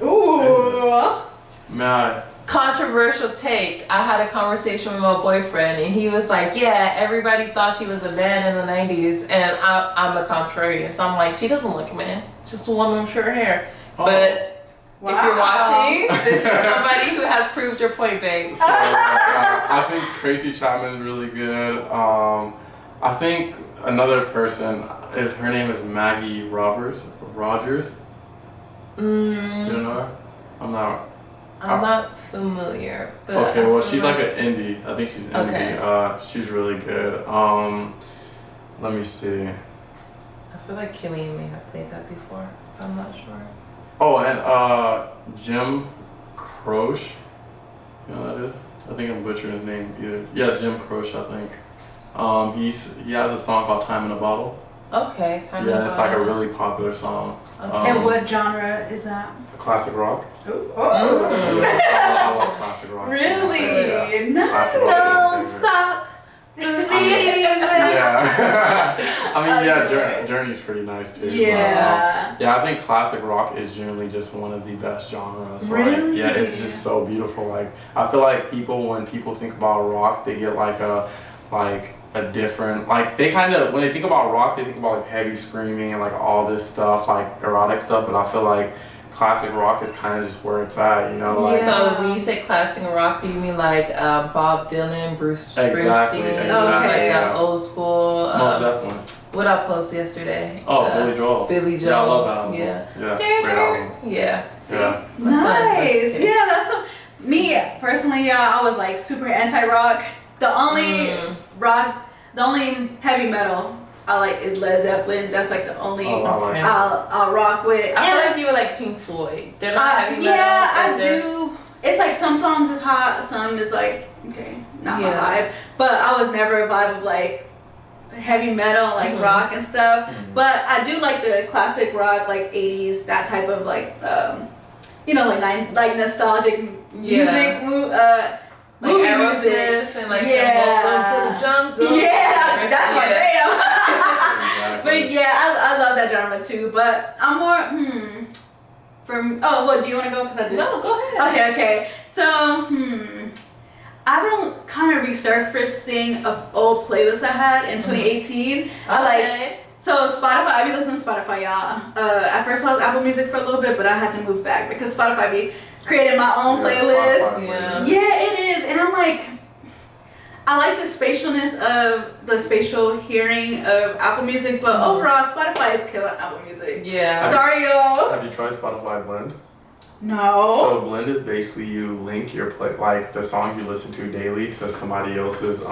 Ooh. Man. Controversial take. I had a conversation with my boyfriend, and he was like, yeah, everybody thought she was a man in the 90s, and I'm a contrarian. So I'm like, she doesn't look a man, just a woman with short hair. But if you're watching, this is somebody who has proved your point, babe. So, I think Tracy Chapman is really good. I think another person her name is Maggie Rogers. You don't know her? I'm not familiar. But okay, well, she's like an indie. I think she's indie. Okay. She's really good. Let me see. I feel like Killian may have played that before. I'm not sure. Oh, and Jim Croce. You know who that is? I think I'm butchering his name either. Yeah, Jim Croce, I think. He has a song called "Time in a Bottle." Okay, Time in a Bottle. Yeah, it's like a really popular song. Okay. And what genre is that? Classic rock. Oh. Yeah, I love classic rock. Really? Yeah. Nice. Don't stop believing. Yeah. I mean, Journey's pretty nice too. Yeah. But, I think classic rock is generally just one of the best genres. Really? Like, it's just so beautiful. Like, I feel like when people think about rock, they get like a different, like, they kind of, when they think about rock, they think about like heavy screaming and like all this stuff, like erotic stuff. But I feel like classic rock is kind of just where it's at, you know. Like, so when you say classic rock, do you mean like Bob Dylan, Bruce Exactly. Springsteen, like that old school? Most definitely. What I posted yesterday? Billy Joel. Billy Joel. Yeah, I love that album. Yeah. Great album. Yeah. See? Yeah. Nice. Yeah, that's me personally. I was like super anti-rock. The only the only heavy metal I like is Led Zeppelin. That's like the only I'll rock with. I feel like you were like Pink Floyd. They're not heavy metal. Yeah, I do. It's like some songs is hot, some is like not my vibe. But I was never a vibe of like heavy metal, like rock and stuff. But I do like the classic rock, like 80s, that type of like like nostalgic music. Like Aerosmith and like Welcome to the Jungle. Yeah, that's my jam. Exactly. But yeah, I love that genre too. But I'm more what do you want to go? Because I just No, go ahead. Okay. So I've been kind of resurfacing an old playlist I had in 2018. So Spotify, I be listening to Spotify, y'all. At first I was Apple Music for a little bit, but I had to move back because Spotify be creating my own playlist. Yeah, it is. And I'm like, I like the spatialness of the spatial hearing of Apple Music, but overall Spotify is killing Apple Music. Yeah. Sorry, y'all. Have you tried Spotify Blend? No. So Blend is basically you link your like the songs you listen to daily to somebody else's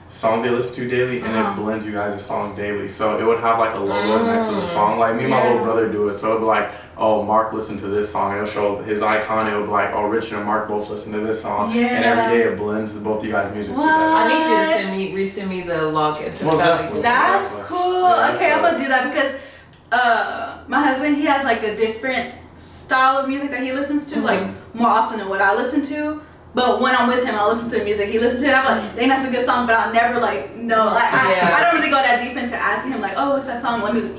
songs they listen to daily, and it blends you guys' songs daily. So it would have like a logo next to the song. Like me and my little brother do it. So it'd be like, oh, Mark listened to this song. It'll show his icon. It would be like, oh, Richard and Mark both listen to this song. Yeah. And every day it blends both of you guys' music together. I need you to resend me the login to the Valley. That's cool. Yeah, okay, I'm gonna do that because my husband, he has like a different style of music that he listens to, like more often than what I listen to. But when I'm with him, I listen to the music he listens to, and I'm like, dang, that's a good song, but I'll never like know. Like I don't really go that deep into asking him like, oh, what's that song? Let me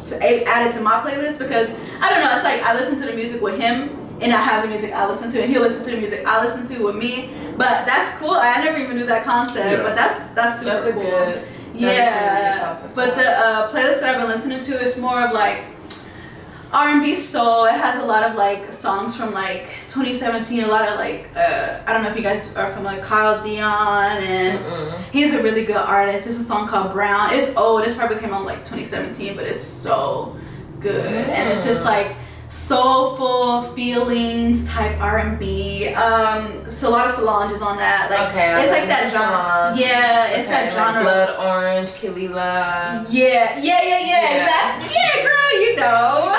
add it to my playlist, because I don't know. It's like I listen to the music with him, and I have the music I listen to, and he listens to the music I listen to with me. But that's cool. I never even knew that concept, but that's super cool. Good. But the playlist that I've been listening to is more of like R&B soul. It has a lot of like songs from like 2017, a lot of like I don't know if you guys are from like Kyle Dion, and he's a really good artist. It's a song called Brown. It's old. It's probably came out like 2017, but it's so good. And it's just like soulful feelings type R&B. So a lot of Solange is on that. Like it's like that genre. Yeah, it's that genre. Like Blood Orange, Kalila. Yeah, exactly. Yeah, girl, you know.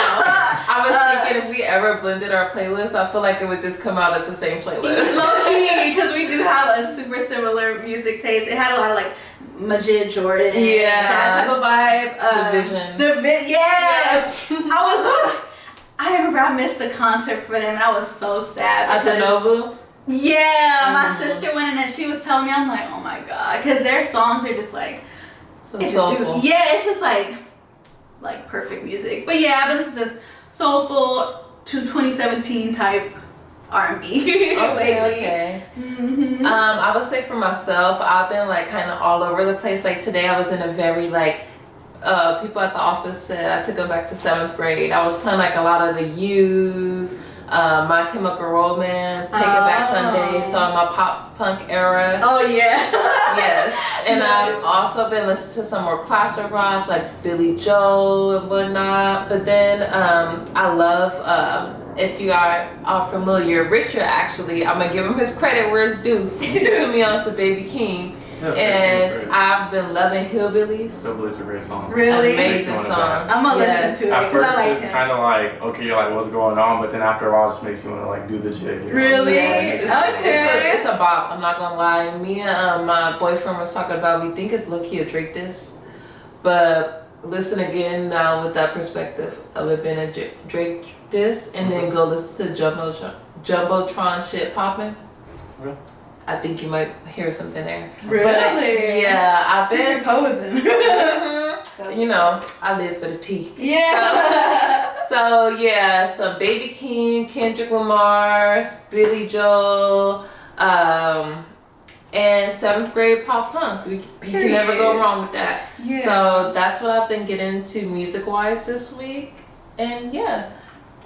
I was thinking if we ever blended our playlist, I feel like it would just come out as the same playlist. Low-key, because we do have a super similar music taste. It had a lot of like Majid Jordan, that type of vibe. Yes. I remember I missed the concert for them, and I was so sad. At the Nobu? Yeah, my sister went in and she was telling me, I'm like, oh my god, because their songs are just like so soulful. It's just like perfect music. But yeah, I've been listening to soulful to 2017 type R&B lately. Okay. I would say for myself, I've been like kind of all over the place. Like today, I was in a very like. People at the office said I took them back to 7th grade. I was playing like a lot of the U's, My Chemical Romance, Take It Back Sunday, so in my pop punk era. Oh yeah. Yes, and I've also been listening to some more classic rock like Billy Joel and whatnot. But then I love, if you are familiar, Richard actually, I'm gonna give him his credit where it's due. He put me on to Baby King. And I've been loving Hillbillies. Hillbillies are a great song. Really? Amazing song. I'm gonna listen to it because I like it. It's kind of like, okay, you're like, what's going on? But then after a while, it just makes you want to like do the jig. You know? Really? Yes. It's a bop. I'm not gonna lie. Me and my boyfriend was talking about, we think it's low-key a Drake diss. But listen again now with that perspective of it being a Drake diss, and then go listen to Jumbotron shit popping. Okay. I think you might hear something there. Really? But, yeah, I've been codes in. You know, I live for the tea. Yeah. So yeah, some Baby King, Kendrick Lamar, Billy Joel, and 7th grade pop punk. You can never go wrong with that. Yeah. So that's what I've been getting into music wise this week, and yeah.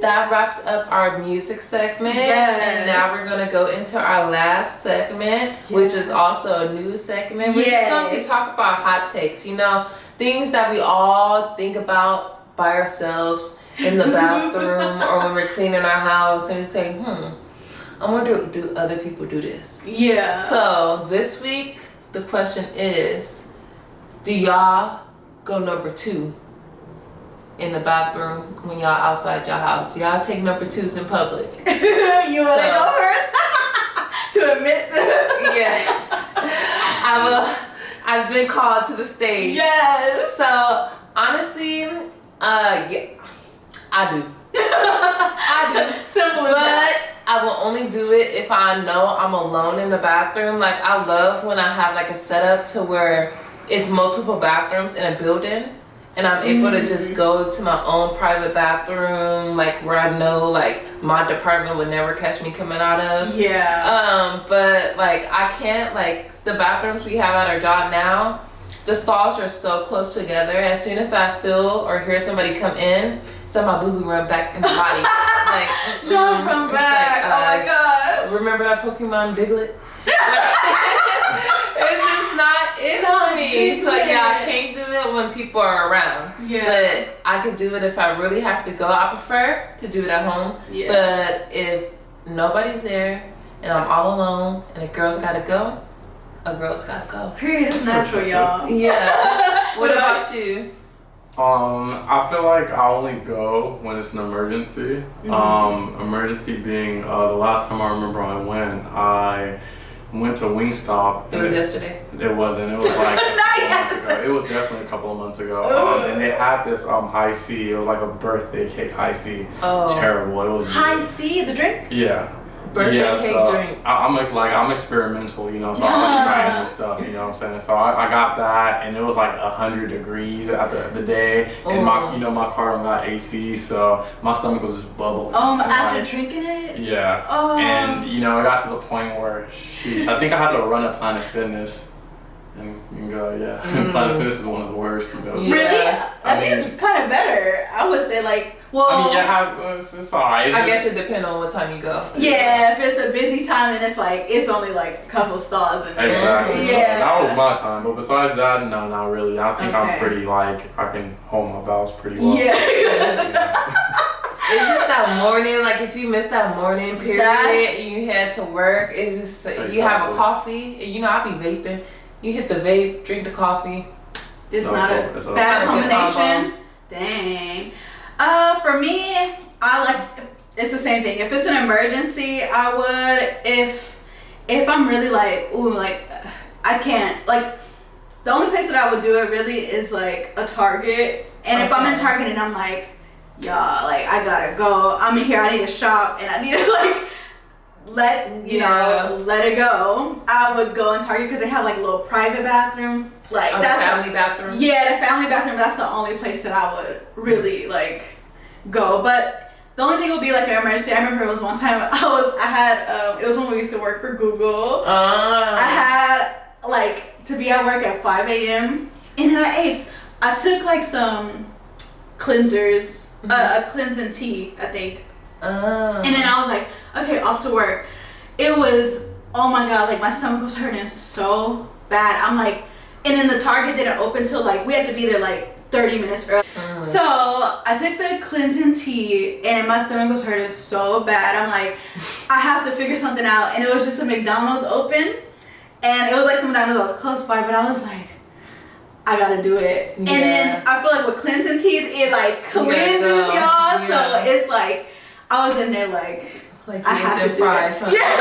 That wraps up our music segment. Yes. And now we're going to go into our last segment, which is also a news segment. We're just going to talk about hot takes, you know, things that we all think about by ourselves in the bathroom or when we're cleaning our house, and we say, I wonder, do other people do this? Yeah. So this week, the question is, do y'all go number 2? In the bathroom when y'all outside your house? Y'all take number 2s in public? You want to go first? To admit? Yes. I've been called to the stage. Yes. So honestly, yeah, I do. I do. Simple as that. But I will only do it if I know I'm alone in the bathroom. Like I love when I have like a setup to where it's multiple bathrooms in a building. And I'm able to just go to my own private bathroom, like where I know like my department would never catch me coming out of. Yeah. But like I can't, like the bathrooms we have at our job now, the stalls are so close together. As soon as I feel or hear somebody come in, so my boo-boo run back in the body. Like don't run back. Like, oh my god. Remember that Pokemon Diglett? It's just people are around. Yeah. But I could do it if I really have to go. I prefer to do it at home. Yeah. But if nobody's there and I'm all alone and a girl's gotta go, a girl's gotta go. Period. It's natural, y'all. Yeah. What about you? I feel like I only go when it's an emergency. Emergency being the last time I remember I went to Wingstop. It was yesterday. It wasn't. It was like a couple months ago. It was definitely a couple of months ago. And they had this High C. It was like a birthday cake High C. Oh. Terrible. It was High C, the drink? Yeah. Birthday cake drink. I'm experimental, you know, so I'm trying new stuff, you know what I'm saying? So I got that, and it was like 100 degrees at the day, and my car don't got AC, so my stomach was just bubbling. After drinking it? Yeah. And it got to the point where, sheesh, I think I had to run at Planet Fitness. And go, yeah. Planet Fitness is one of the worst, you know. So, really? That seems kind of better. I would say, like, well. It's alright. I guess it depends on what time you go. Yeah, if it's a busy time and it's only like a couple stalls in there. Exactly. Yeah. So that was my time. But besides that, no, not really. I think I'm pretty, I can hold my bowels pretty well. Yeah. It's just that morning, like if you miss that morning period and you head to work, it's just, you have a coffee, and I'll be vaping. You hit the vape, drink the coffee. It's not a bad combination. Dang. For me, I like, it's the same thing. If it's an emergency, I would, if I'm really like, I can't, like, the only place that I would do it really is like a Target. And if I'm in Target and I'm like, y'all, like, I gotta go, I'm in here, I need to shop, and I need to like, let it go, I would go in Target because they have like little private bathrooms. Like that's family bathroom. Yeah, the family bathroom. That's the only place that I would really like go. But the only thing would be like an emergency. I remember it was one time it was when we used to work for Google. I had like to be at work at 5 a.m. and I took like some cleansers, a cleansing tea, I think. And then I was like, okay, off to work. It was, oh my god, like my stomach was hurting so bad. I'm like, and then the Target didn't open till like, we had to be there like 30 minutes early. So I took the cleansing tea and my stomach was hurting so bad. I'm like, I have to figure something out. And it was just a McDonald's open. And it was like the McDonald's that was close by, but I was like, I gotta do it. Yeah. And then I feel like with cleansing teas, it like cleanses y'all. Yeah. So it's like, I was in there like I have to do fries, it. Huh? Yeah.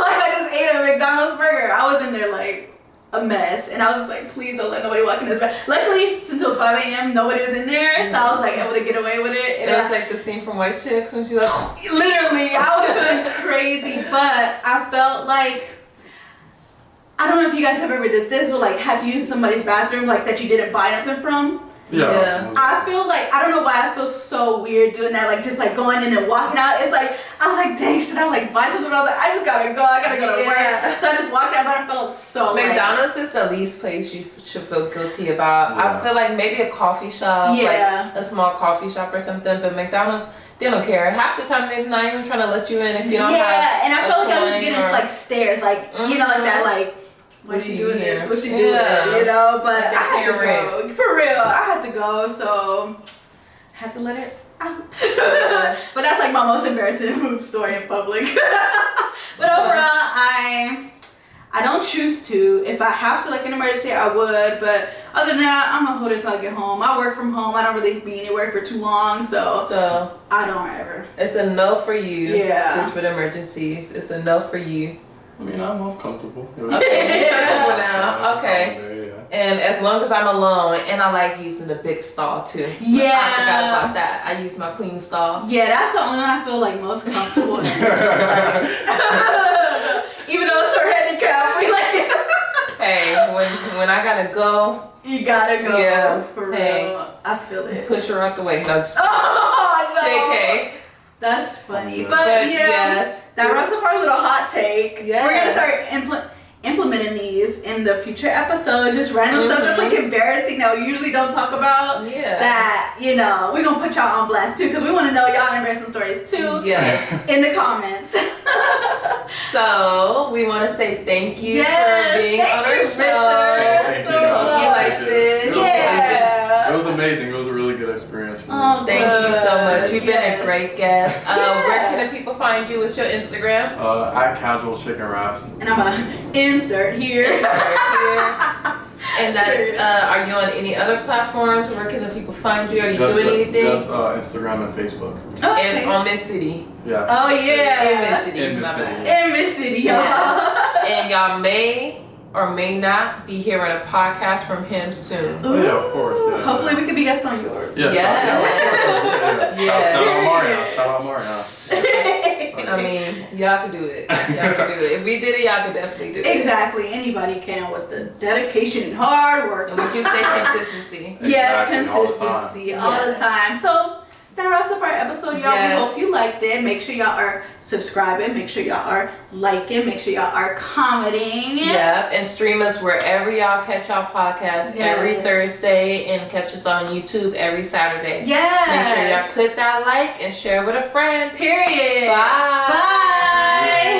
Like I just ate a McDonald's burger. I was in there like a mess, and I was just like, please don't let nobody walk in this bed. Luckily, since it was 5 a.m., nobody was in there, so I was like able to get away with it. And it was like the scene from White Chicks when she like literally, I was feeling crazy, but I felt like, I don't know if you guys have ever did this, but like had to use somebody's bathroom like that you didn't buy nothing from. Yeah. I feel like, I don't know why I feel so weird doing that, like just like going in and walking out. It's like, I was like, dang, should I like buy something? But I was like, I just gotta go, I gotta go to work. So I just walked out, but I felt so McDonald's is the least place you should feel guilty about. I feel like maybe a coffee shop, like a small coffee shop or something, but McDonald's, they don't care. Half the time they're not even trying to let you in if you don't have and I felt like I was getting like stares, like, you know, like that, like, why she doing this? What she doing? You know, but I had to go. For real, I had to go, so I had to let it out. But that's like my most embarrassing poop story in public. But overall, I don't choose to. If I have to, like an emergency, I would. But other than that, I'm gonna hold it till I get home. I work from home. I don't really be anywhere for too long, so I don't ever. It's a no for you. Yeah. Just for the emergencies. It's a no for you. I mean, I'm comfortable. Okay, comfortable now. Okay. And as long as I'm alone, and I like using the big stall too. Yeah. I forgot about that. I use my queen stall. Yeah, that's the only one I feel like most comfortable in. Even though it's for handicap, we like it. Hey, when I gotta go. You gotta go. Yeah. For real. I feel it. Push her out the way. No, oh, no. JK. That's funny. Okay. But yeah, yes, that wraps up our little hot take. Yes. We're going to start implementing these in the future episodes. Just random stuff that's like embarrassing that we usually don't talk about. Yeah. That, you know, we're going to put y'all on blast too, because we want to know y'all embarrassing stories too. Yes. In the comments. So, we want to say thank you for being on our show. Thank you, We hope you liked it. Yeah. You've been a great guest. Where can the people find you? What's your Instagram? At Casual Chicken Wraps. And I'm gonna insert here. And that's, are you on any other platforms? Where can the people find you? Are you doing anything? Just Instagram and Facebook. Okay. And on Miss City. Yeah. Oh yeah. In Miss City. In Miss City. In Miss City, y'all. Yes. And y'all may or may not be hearing a podcast from him soon. Oh, yeah, of course. Yeah, hopefully we can be guests on yours. Yeah. Shout out Mario. I mean, y'all can do it. If we did it, y'all could definitely do it. Exactly. Anybody can with the dedication and hard work. And we just say consistency. Yeah, consistency all the time. So that wraps up our episode, y'all. Yes. We hope you liked it. Make sure y'all are subscribing. Make sure y'all are liking. Make sure y'all are commenting. Yeah, and stream us wherever y'all catch our podcast every Thursday, and catch us on YouTube every Saturday. Yes. Make sure y'all click that like and share with a friend. Period. Bye. Bye.